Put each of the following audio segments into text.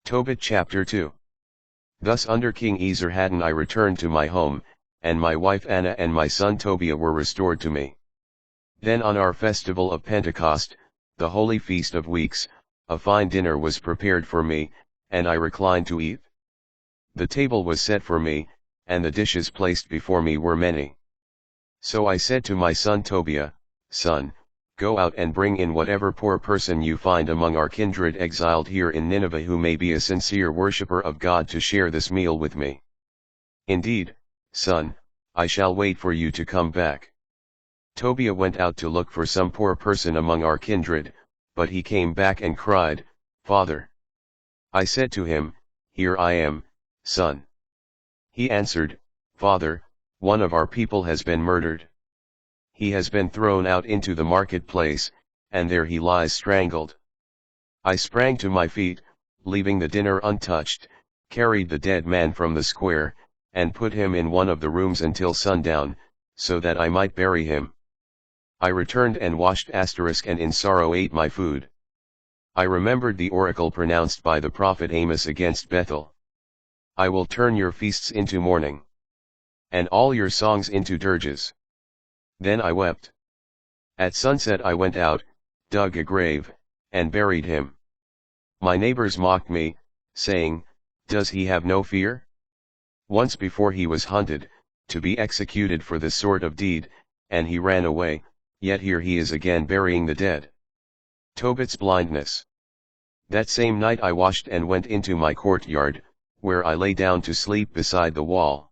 Tobit chapter 2. Thus under King Esarhaddon I returned to my home, and my wife Anna and my son Tobiah were restored to me. Then on our festival of Pentecost, the holy feast of weeks, a fine dinner was prepared for me, and I reclined to eat. The table was set for me, and the dishes placed before me were many. So I said to my son Tobiah, Son, go out and bring in whatever poor person you find among our kindred exiled here in Nineveh who may be a sincere worshipper of God to share this meal with me. Indeed, son, I shall wait for you to come back. Tobiah went out to look for some poor person among our kindred, but he came back and cried, Father. I said to him, Here I am, son. He answered, Father, one of our people has been murdered. He has been thrown out into the marketplace, and there he lies strangled. I sprang to my feet, leaving the dinner untouched, carried the dead man from the square, and put him in one of the rooms until sundown, so that I might bury him. I returned and washed and in sorrow ate my food. I remembered the oracle pronounced by the prophet Amos against Bethel. I will turn your feasts into mourning, and all your songs into dirges. Then I wept. At sunset I went out, dug a grave, and buried him. My neighbors mocked me, saying, Does he have no fear? Once before he was hunted, to be executed for this sort of deed, and he ran away, yet here he is again burying the dead. Tobit's blindness. That same night I washed and went into my courtyard, where I lay down to sleep beside the wall.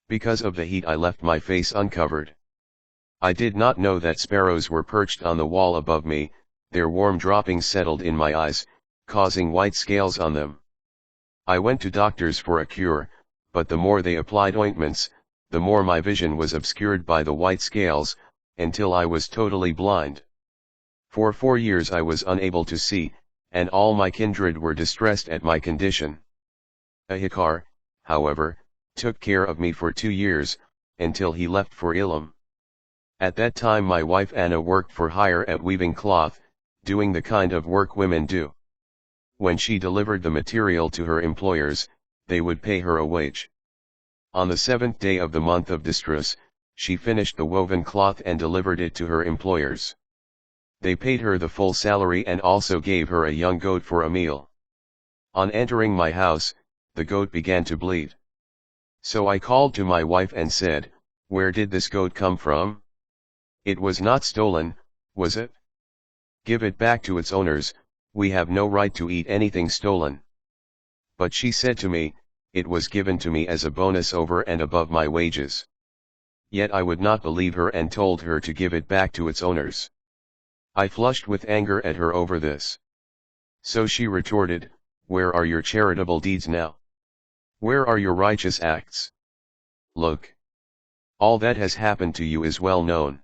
Because of the heat I left my face uncovered. I did not know that sparrows were perched on the wall above me, their warm droppings settled in my eyes, causing white scales on them. I went to doctors for a cure, but the more they applied ointments, the more my vision was obscured by the white scales, until I was totally blind. For 4 years I was unable to see, and all my kindred were distressed at my condition. Ahikar, however, took care of me for 2 years, until he left for Elam. At that time my wife Anna worked for hire at weaving cloth, doing the kind of work women do. When she delivered the material to her employers, they would pay her a wage. On the 7th day of the month of distress, she finished the woven cloth and delivered it to her employers. They paid her the full salary and also gave her a young goat for a meal. On entering my house, the goat began to bleed. So I called to my wife and said, Where did this goat come from? It was not stolen, was it? Give it back to its owners, we have no right to eat anything stolen. But she said to me, It was given to me as a bonus over and above my wages. Yet I would not believe her and told her to give it back to its owners. I flushed with anger at her over this. So she retorted, Where are your charitable deeds now? Where are your righteous acts? Look. All that has happened to you is well known.